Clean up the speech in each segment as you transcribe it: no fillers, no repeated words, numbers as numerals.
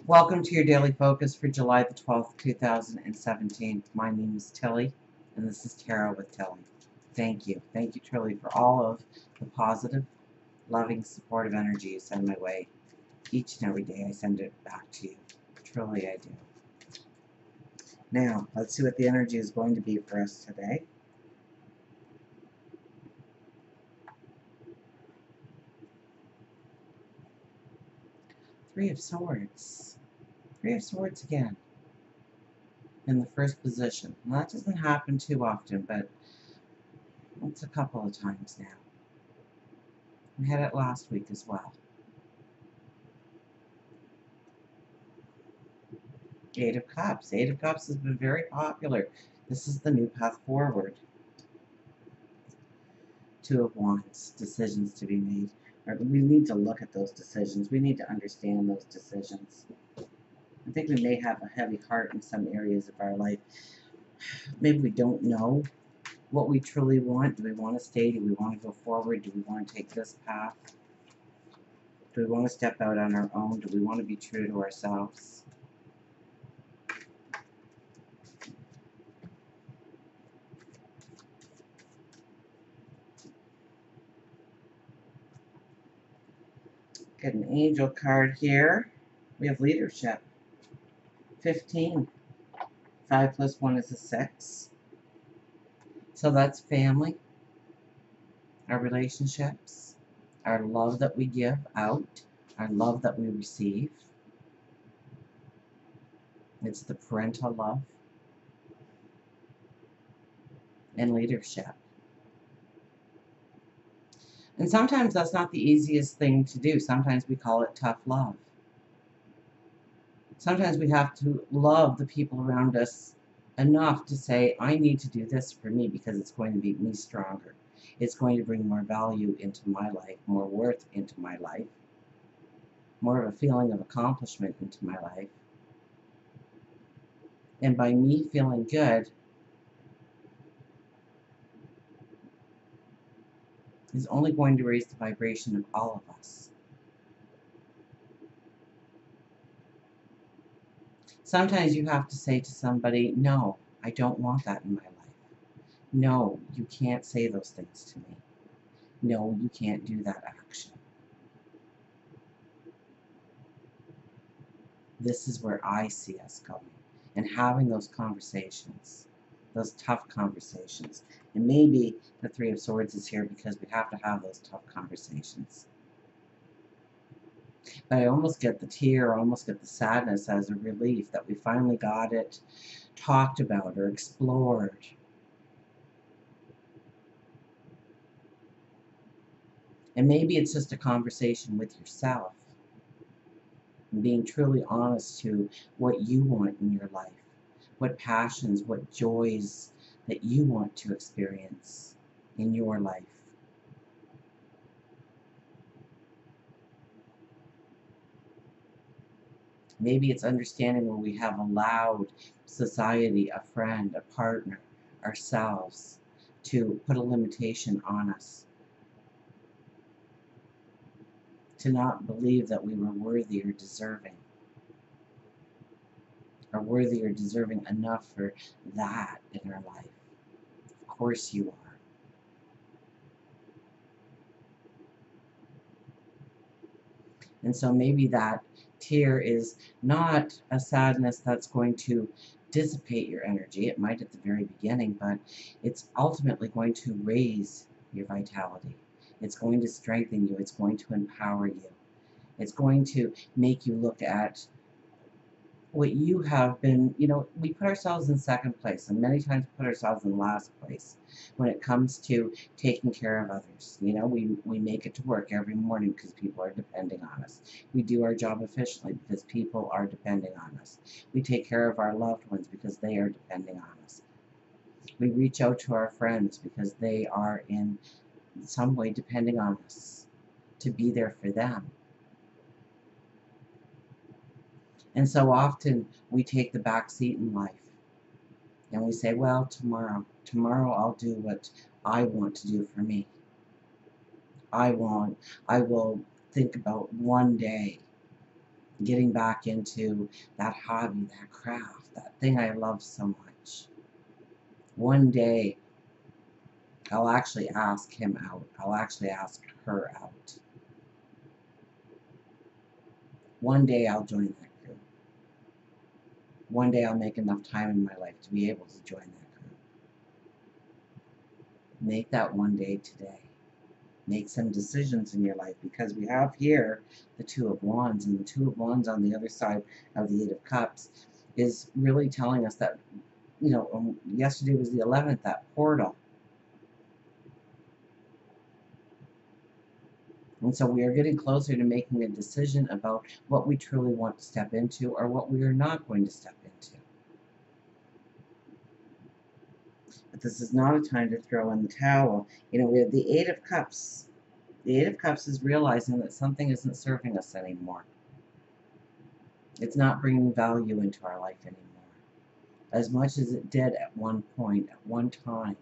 Welcome to your daily focus for July the 12th, 2017. My name is Tilly, and this is Tarot with Tilly. Thank you. Thank you, Tilly, for all of the positive, loving, supportive energy you send my way. Each and every day I send it back to you. Truly I do. Now, let's see what the energy is going to be for us today. Three of Swords. Three of Swords again. In the first position. Now, that doesn't happen too often, but it's a couple of times now. We had it last week as well. Eight of Cups. Eight of Cups has been very popular. This is the new path forward. Two of Wands. Decisions to be made. We need to look at those decisions. We need to understand those decisions. I think we may have a heavy heart in some areas of our life. Maybe we don't know what we truly want. Do we want to stay? Do we want to go forward? Do we want to take this path? Do we want to step out on our own? Do we want to be true to ourselves? Get an angel card here. We have leadership. 15. 5 plus 1 is a 6. So that's family, our relationships, our love that we give out, our love that we receive. It's the parental love and leadership. And sometimes that's not the easiest thing to do. Sometimes we call it tough love. Sometimes we have to love the people around us enough to say, I need to do this for me because it's going to make me stronger. It's going to bring more value into my life, more worth into my life, more of a feeling of accomplishment into my life. And by me feeling good is only going to raise the vibration of all of us. Sometimes you have to say to somebody, no, I don't want that in my life. No, you can't say those things to me. No, you can't do that action. This is where I see us going. And having those conversations, those tough conversations. And maybe the Three of Swords is here because we have to have those tough conversations. But I almost get the tear, I almost get the sadness as a relief that we finally got it talked about or explored. And maybe it's just a conversation with yourself. And being truly honest to what you want in your life. What passions, what joys that you want to experience in your life. Maybe it's understanding where we have allowed society, a friend, a partner, ourselves, to put a limitation on us. To not believe that we were worthy or deserving. Or worthy or deserving enough for that in our life. Of course you are. And so maybe that tear is not a sadness that's going to dissipate your energy. It might at the very beginning, but it's ultimately going to raise your vitality. It's going to strengthen you. It's going to empower you. It's going to make you look at what you have been, we put ourselves in second place, and many times put ourselves in last place when it comes to taking care of others. We make it to work every morning because people are depending on us. We do our job efficiently because people are depending on us. We take care of our loved ones because they are depending on us. We reach out to our friends because they are in some way depending on us to be there for them. And so often we take the back seat in life and we say, well, tomorrow I'll do what I want to do for me. I will think about one day getting back into that hobby, that craft, that thing I love so much. One day, I'll actually ask him out. I'll actually ask her out. One day I'll join that group. One day I'll make enough time in my life to be able to join that group. Make that one day today. Make some decisions in your life, because we have here the Two of Wands, and the Two of Wands on the other side of the Eight of Cups is really telling us that, you know, yesterday was the 11th, that portal. And so we are getting closer to making a decision about what we truly want to step into or what we are not going to step into. But this is not a time to throw in the towel. You know, we have the Eight of Cups. The Eight of Cups is realizing that something isn't serving us anymore. It's not bringing value into our life anymore, as much as it did at one point, at one time.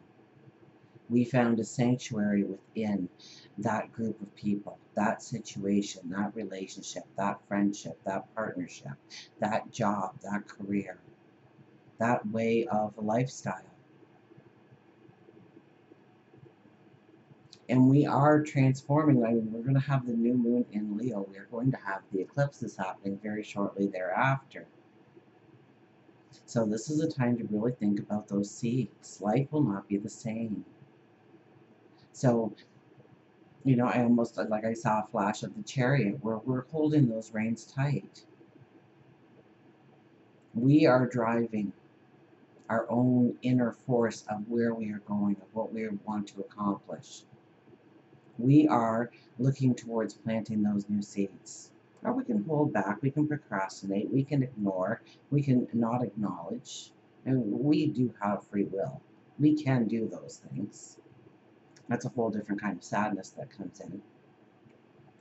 We found a sanctuary within that group of people, that situation, that relationship, that friendship, that partnership, that job, that career, that way of lifestyle. And we are transforming. I mean, we're going to have the new moon in Leo. We're going to have the eclipses happening very shortly thereafter. So this is a time to really think about those seeds. Life will not be the same. So, you know, I almost, like I saw a flash of the Chariot where we're holding those reins tight. We are driving our own inner force of where we are going, of what we want to accomplish. We are looking towards planting those new seeds. Or we can hold back, we can procrastinate, we can ignore, we can not acknowledge. And we do have free will. We can do those things. That's a whole different kind of sadness that comes in,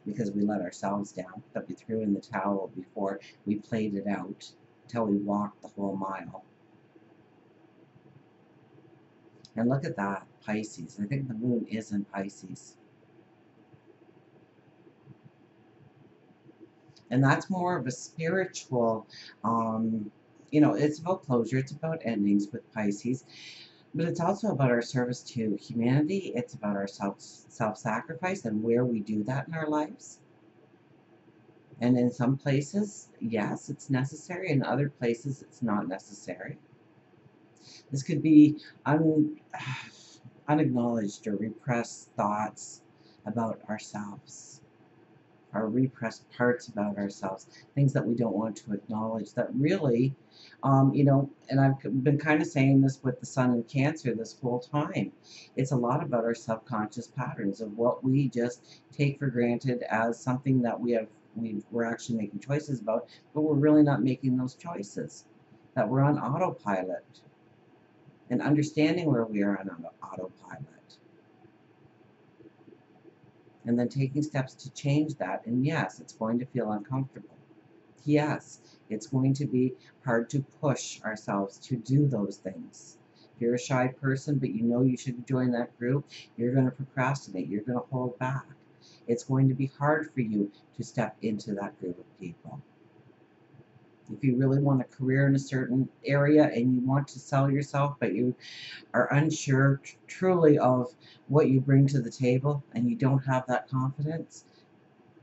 because we let ourselves down, that we threw in the towel before we played it out until we walked the whole mile. And look at that, Pisces. I think the moon is in Pisces. And that's more of a spiritual, you know, it's about closure, it's about endings with Pisces. But it's also about our service to humanity. It's about our self-sacrifice and where we do that in our lives. And in some places, yes, it's necessary. In other places, it's not necessary. This could be unacknowledged or repressed thoughts about ourselves, our repressed parts about ourselves, things that we don't want to acknowledge that really, you know, and I've been kind of saying this with the Sun in Cancer this whole time. It's a lot about our subconscious patterns of what we just take for granted as something that we're actually making choices about, but we're really not making those choices, that we're on autopilot. And understanding where we are on autopilot. And then taking steps to change that. And yes, it's going to feel uncomfortable. Yes, it's going to be hard to push ourselves to do those things. If you're a shy person, but you know you should join that group, you're going to procrastinate. You're going to hold back. It's going to be hard for you to step into that group of people. If you really want a career in a certain area and you want to sell yourself, but you are unsure truly of what you bring to the table and you don't have that confidence,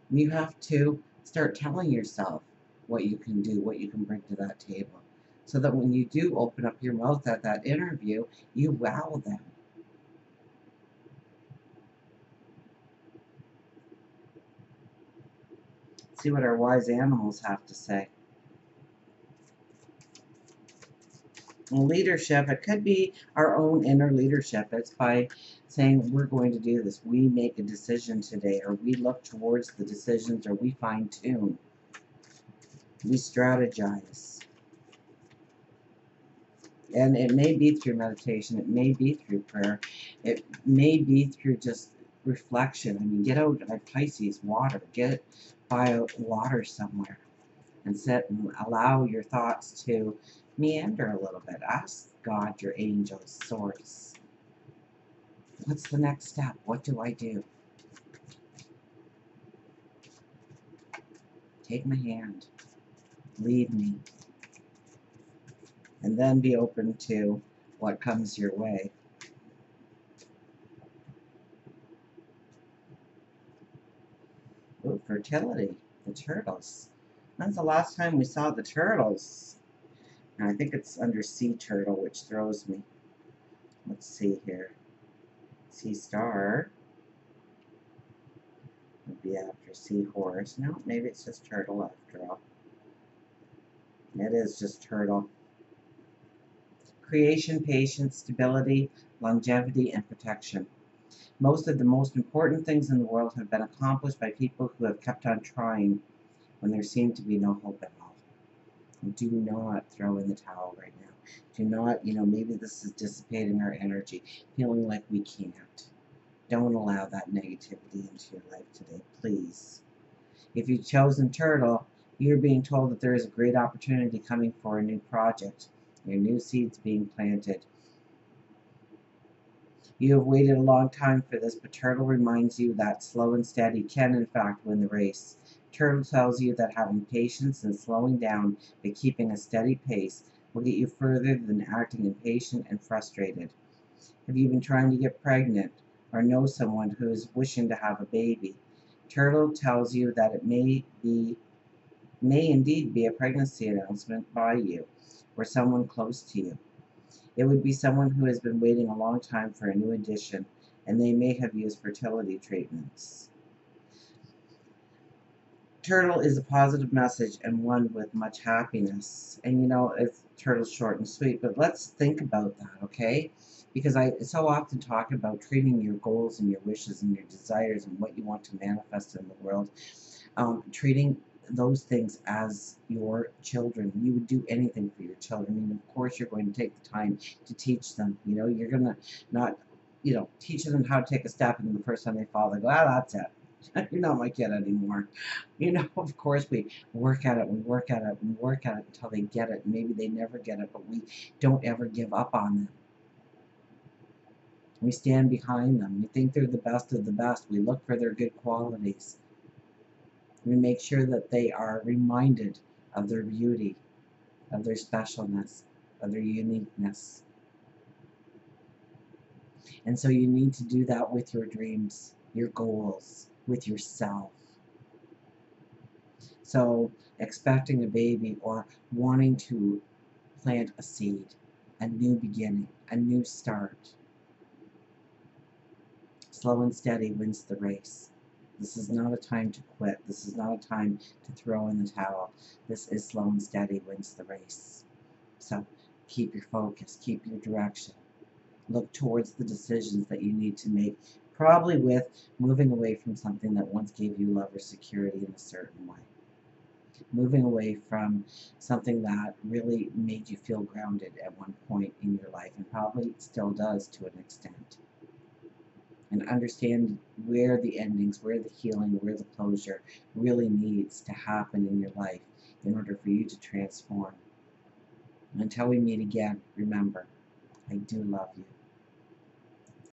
you have to start telling yourself what you can do, what you can bring to that table, so that when you do open up your mouth at that interview, you wow them. See what our wise animals have to say. Leadership, it could be our own inner leadership. It's by saying we're going to do this. We make a decision today, or we look towards the decisions, or we fine tune. We strategize. And it may be through meditation, it may be through prayer, it may be through just reflection. I mean, get out by Pisces, water, get by water somewhere and sit and allow your thoughts to meander a little bit. Ask God, your angels, source, what's the next step? What do I do? Take my hand. Lead me. And then be open to what comes your way. Ooh, fertility. The turtles. When's the last time we saw the turtles? And I think it's under sea turtle, which throws me. Let's see here. Sea star would be after seahorse. No, maybe it's just turtle after all. It is just turtle. Creation, patience, stability, longevity, and protection. Most of the most important things in the world have been accomplished by people who have kept on trying when there seemed to be no hope at all. Do not throw in the towel right now. Do not, maybe this is dissipating our energy, feeling like we can't. Don't allow that negativity into your life today, please. If you've chosen turtle, you're being told that there is a great opportunity coming for a new project. Your new seeds being planted. You have waited a long time for this, but turtle reminds you that slow and steady can in fact win the race. Turtle tells you that having patience and slowing down but keeping a steady pace will get you further than acting impatient and frustrated. Have you been trying to get pregnant or know someone who is wishing to have a baby? Turtle tells you that it may indeed be a pregnancy announcement by you or someone close to you. It would be someone who has been waiting a long time for a new addition, and they may have used fertility treatments. Turtle is a positive message and one with much happiness. And it's turtle's short and sweet, but let's think about that, okay? Because I so often talk about treating your goals and your wishes and your desires and what you want to manifest in the world, treating those things as your children. You would do anything for your children, and of course you're going to take the time to teach them. You're going to not, teaching them how to take a step, and the first time they fall, they go, that's it. You're not my kid anymore. Of course we work at it, we work at it, we work at it until they get it. Maybe they never get it, but we don't ever give up on them. We stand behind them. We think they're the best of the best. We look for their good qualities. We make sure that they are reminded of their beauty, of their specialness, of their uniqueness. And so you need to do that with your dreams, your goals, with yourself. So expecting a baby or wanting to plant a seed, a new beginning, a new start. Slow and steady wins the race. This is not a time to quit. This is not a time to throw in the towel. This is slow and steady wins the race. So keep your focus, keep your direction. Look towards the decisions that you need to make, probably with moving away from something that once gave you love or security in a certain way. Moving away from something that really made you feel grounded at one point in your life, and probably still does to an extent. And understand where the endings, where the healing, where the closure really needs to happen in your life in order for you to transform. Until we meet again, remember, I do love you.